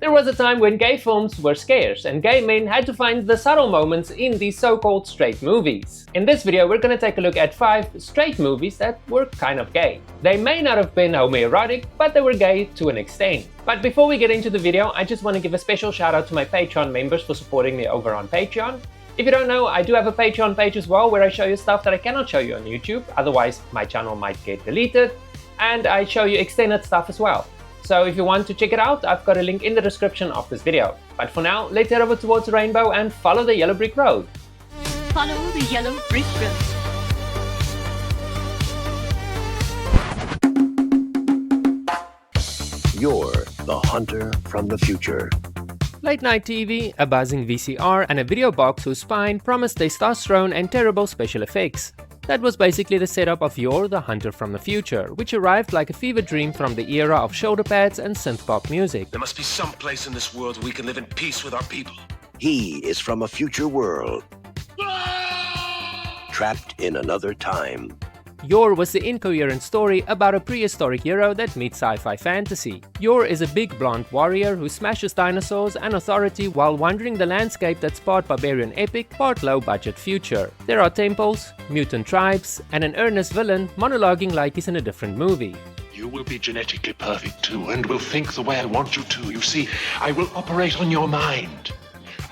There was a time when gay films were scarce and gay men had to find the subtle moments in these so-called straight movies. In this video we're going to take a look at 5 straight movies that were kind of gay. They may not have been homoerotic, but they were gay to an extent. But before we get into the video, I just want to give a special shout out to my Patreon members for supporting me over on Patreon. If you don't know, I do have a Patreon page as well where I show you stuff that I cannot show you on YouTube, otherwise my channel might get deleted, and I show you extended stuff as well. So if you want to check it out, I've got a link in the description of this video. But for now, let's head over towards the rainbow and follow the yellow brick road. Follow the yellow brick road. Yor the Hunter from the future. Late night TV, a buzzing VCR, and a video box whose spine promised testosterone and terrible special effects. That was basically the setup of Yor the Hunter from the future, which arrived like a fever dream from the era of shoulder pads and synth-pop music. There must be some place in this world where we can live in peace with our people. He is from a future world, trapped in another time. Yor was the incoherent story about a prehistoric hero that meets sci-fi fantasy. Yor is a big blonde warrior who smashes dinosaurs and authority while wandering the landscape that's part barbarian epic, part low-budget future. There are temples, mutant tribes, and an earnest villain monologuing like he's in a different movie. You will be genetically perfect too, and will think the way I want you to. You see, I will operate on your mind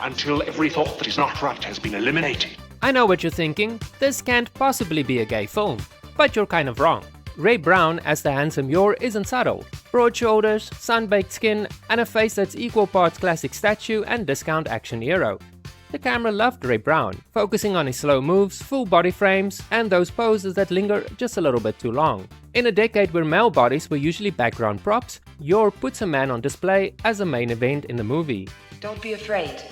until every thought that is not right has been eliminated. I know what you're thinking, this can't possibly be a gay film. But you're kind of wrong. Ray Brown as the handsome Yor isn't subtle. Broad shoulders, sun-baked skin, and a face that's equal parts classic statue and discount action hero. The camera loved Ray Brown, focusing on his slow moves, full body frames, and those poses that linger just a little bit too long. In a decade where male bodies were usually background props, Yor puts a man on display as a main event in the movie. Don't be afraid.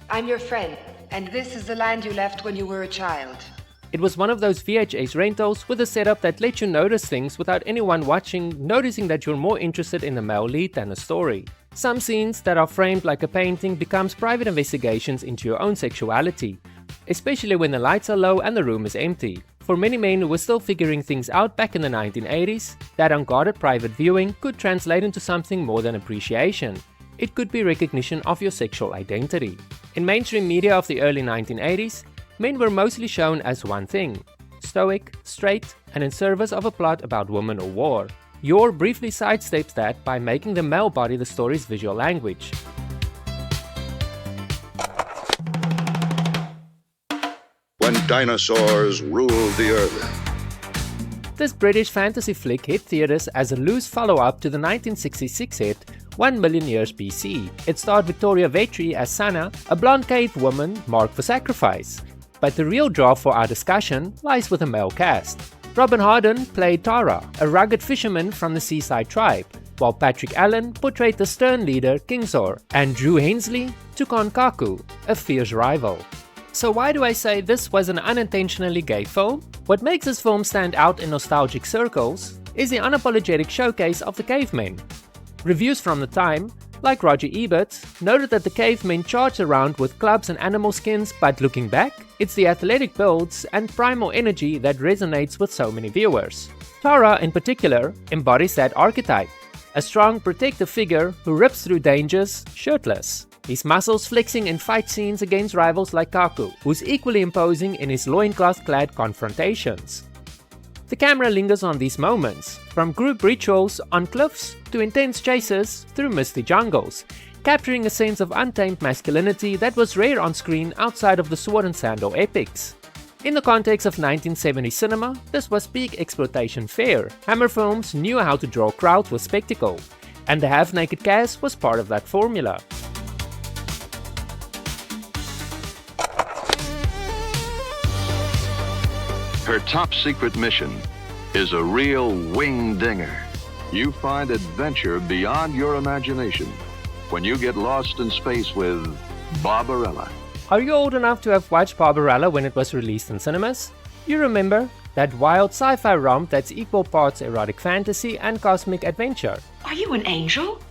I'm your friend, and this is the land you left when you were a child. It was one of those VHS rentals with a setup that lets you notice things without anyone watching noticing that you're more interested in the male lead than the story. Some scenes that are framed like a painting becomes private investigations into your own sexuality, especially when the lights are low and the room is empty. For many men who were still figuring things out back in the 1980s, that unguarded private viewing could translate into something more than appreciation. It could be recognition of your sexual identity. In mainstream media of the early 1980s, men were mostly shown as one thing: stoic, straight, and in service of a plot about women or war. Yor briefly sidesteps that by making the male body the story's visual language. When dinosaurs ruled the earth. This British fantasy flick hit theaters as a loose follow-up to the 1966 hit 1 Million Years BC. It starred Victoria Vetri as Sana, a blonde cave woman marked for sacrifice. But the real draw for our discussion lies with a male cast. Robin Harden played Tara, a rugged fisherman from the seaside tribe, while Patrick Allen portrayed the stern leader Kingzor, and Drew Hensley took on Kaku, a fierce rival. So why do I say this was an unintentionally gay film? What makes this film stand out in nostalgic circles is the unapologetic showcase of the cavemen. Reviews from the time, like Roger Ebert, noted that the cavemen charged around with clubs and animal skins, but looking back, it's the athletic builds and primal energy that resonates with so many viewers. Tara, in particular, embodies that archetype, a strong, protective figure who rips through dangers shirtless, his muscles flexing in fight scenes against rivals like Kaku, who's equally imposing in his loincloth-clad confrontations. The camera lingers on these moments, from group rituals on cliffs to intense chases through misty jungles, capturing a sense of untamed masculinity that was rare on screen outside of the sword and sandal epics. In the context of 1970s cinema, this was peak exploitation fare. Hammer films knew how to draw crowds with spectacle, and the half-naked cast was part of that formula. Her top secret mission is a real wing-dinger. You find adventure beyond your imagination when you get lost in space with Barbarella. Are you old enough to have watched Barbarella when it was released in cinemas? You remember that wild sci-fi romp that's equal parts erotic fantasy and cosmic adventure. Are you an angel?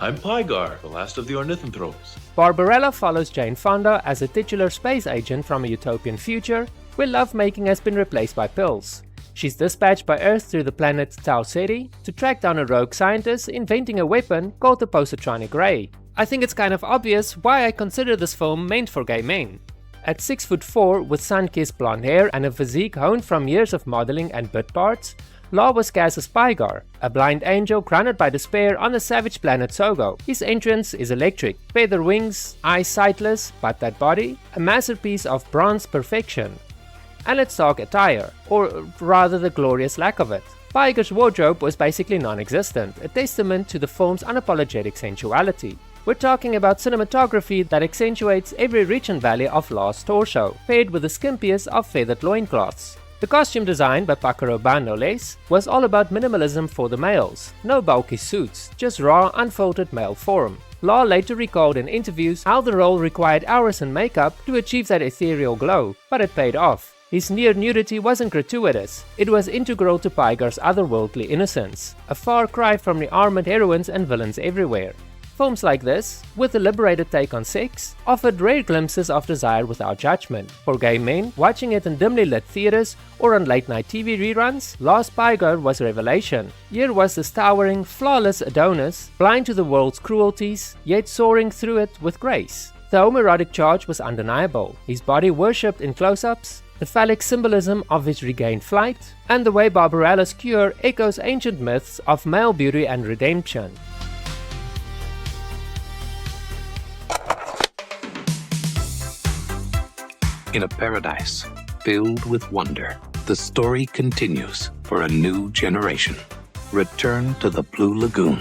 I'm Pygar, the last of the Ornithanthropes. Barbarella follows Jane Fonda as a titular space agent from a utopian future where lovemaking has been replaced by pills. She's dispatched by Earth through the planet Tau Ceti to track down a rogue scientist inventing a weapon called the positronic ray. I think it's kind of obvious why I consider this film meant for gay men. At 6'4", with sun-kissed blonde hair and a physique honed from years of modeling and bit parts, Law was cast as Pygar, a blind angel grounded by despair on the savage planet Sogo. His entrance is electric, feather wings, eyes sightless, but that body, a masterpiece of bronze perfection. And let's talk attire, or rather the glorious lack of it. Pygar's wardrobe was basically non-existent, a testament to the film's unapologetic sensuality. We're talking about cinematography that accentuates every reach and valley of Law's torso, paired with the skimpiest of feathered loincloths. The costume design by Paco Rabanne no less was all about minimalism for the males. No bulky suits, just raw, unfiltered male form. Law later recalled in interviews how the role required hours in makeup to achieve that ethereal glow, but it paid off. His near nudity wasn't gratuitous, it was integral to Pygar's otherworldly innocence, a far cry from the armored heroines and villains everywhere. Films like this, with a liberated take on sex, offered rare glimpses of desire without judgment. For gay men, watching it in dimly lit theaters or on late-night TV reruns, Law's Pygar was revelation. Here was this towering, flawless Adonis, blind to the world's cruelties, yet soaring through it with grace. The homoerotic charge was undeniable, his body worshipped in close-ups, the phallic symbolism of his regained flight, and the way Barbarella's cure echoes ancient myths of male beauty and redemption. In a paradise filled with wonder, the story continues for a new generation. Return to the Blue Lagoon.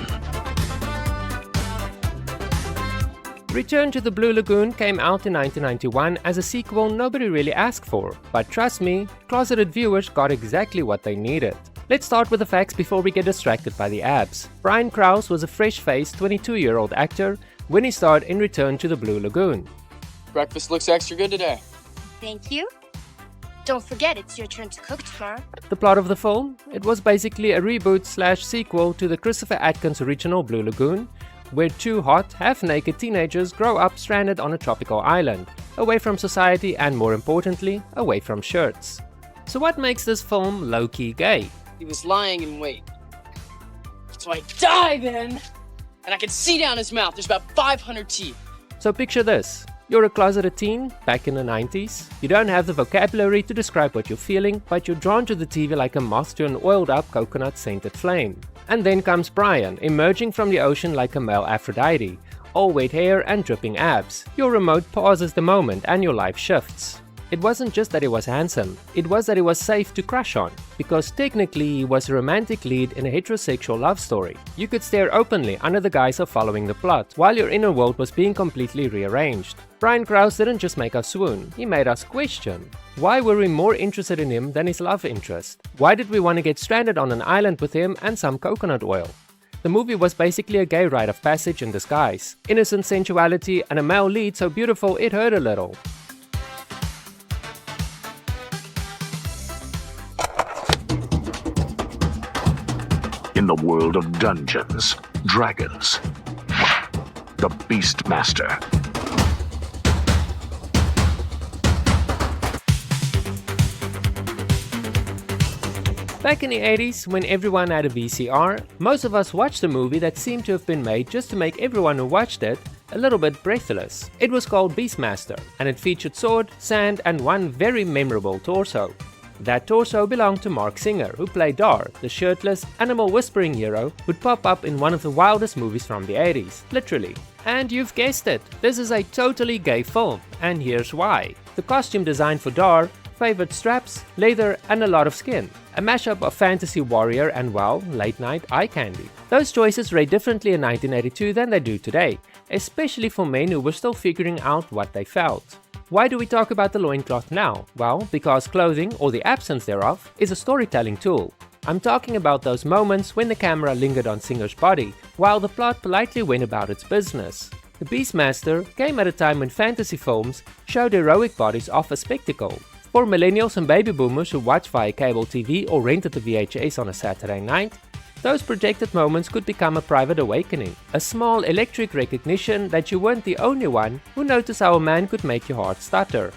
Return to the Blue Lagoon came out in 1991 as a sequel nobody really asked for, but trust me, closeted viewers got exactly what they needed. Let's start with the facts before we get distracted by the abs. Brian Krause was a fresh-faced 22-year-old actor when he starred in Return to the Blue Lagoon. Breakfast looks extra good today. Thank you. Don't forget, it's your turn to cook tomorrow. The plot of the film? It was basically a reboot/sequel to the Christopher Atkins original Blue Lagoon, where two hot, half-naked teenagers grow up stranded on a tropical island, away from society and, more importantly, away from shirts. So what makes this film low-key gay? He was lying in wait. So I dive in, and I can see down his mouth. There's about 500 teeth. So picture this. You're a closeted teen, back in the 90s. You don't have the vocabulary to describe what you're feeling, but you're drawn to the TV like a moth to an oiled-up coconut-scented flame. And then comes Brian, emerging from the ocean like a male Aphrodite. All wet hair and dripping abs. Your remote pauses the moment and your life shifts. It wasn't just that he was handsome, it was that he was safe to crush on, because technically he was a romantic lead in a heterosexual love story. You could stare openly under the guise of following the plot, while your inner world was being completely rearranged. Brian Krause didn't just make us swoon, he made us question. Why were we more interested in him than his love interest? Why did we want to get stranded on an island with him and some coconut oil? The movie was basically a gay rite of passage in disguise. Innocent sensuality and a male lead so beautiful it hurt a little. In the world of Dungeons, Dragons, the Beastmaster. Back in the 80s, when everyone had a VCR, most of us watched a movie that seemed to have been made just to make everyone who watched it a little bit breathless. It was called Beastmaster, and it featured sword, sand, and one very memorable torso. That torso belonged to Mark Singer, who played Dar, the shirtless, animal-whispering hero who'd pop up in one of the wildest movies from the 80s, literally. And you've guessed it, this is a totally gay film, and here's why. The costume design for Dar favored straps, leather, and a lot of skin. A mashup of fantasy warrior and, well, late-night eye candy. Those choices rate differently in 1982 than they do today, especially for men who were still figuring out what they felt. Why do we talk about the loincloth now? Well, because clothing, or the absence thereof, is a storytelling tool. I'm talking about those moments when the camera lingered on Singer's body, while the plot politely went about its business. The Beastmaster came at a time when fantasy films showed heroic bodies off a spectacle. For millennials and baby boomers who watched via cable TV or rented the VHS on a Saturday night, those projected moments could become a private awakening, a small electric recognition that you weren't the only one who noticed how a man could make your heart stutter.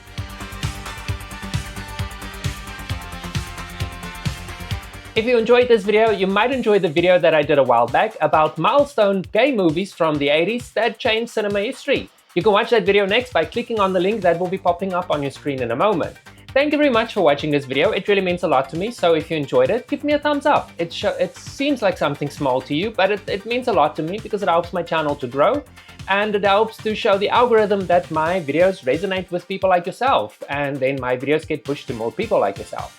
If you enjoyed this video, you might enjoy the video that I did a while back about milestone gay movies from the 80s that changed cinema history. You can watch that video next by clicking on the link that will be popping up on your screen in a moment. Thank you very much for watching this video. It really means a lot to me, so if you enjoyed it, give me a thumbs up. It seems like something small to you, but it means a lot to me because it helps my channel to grow, and it helps to show the algorithm that my videos resonate with people like yourself, and then my videos get pushed to more people like yourself.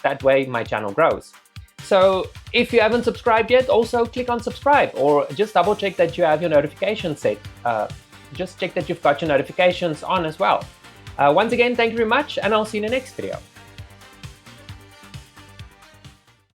That way my channel grows. So if you haven't subscribed yet, also click on subscribe, or just double check that you have your notifications set. Just check that you've got your notifications on as well. Once again, thank you very much, and I'll see you in the next video.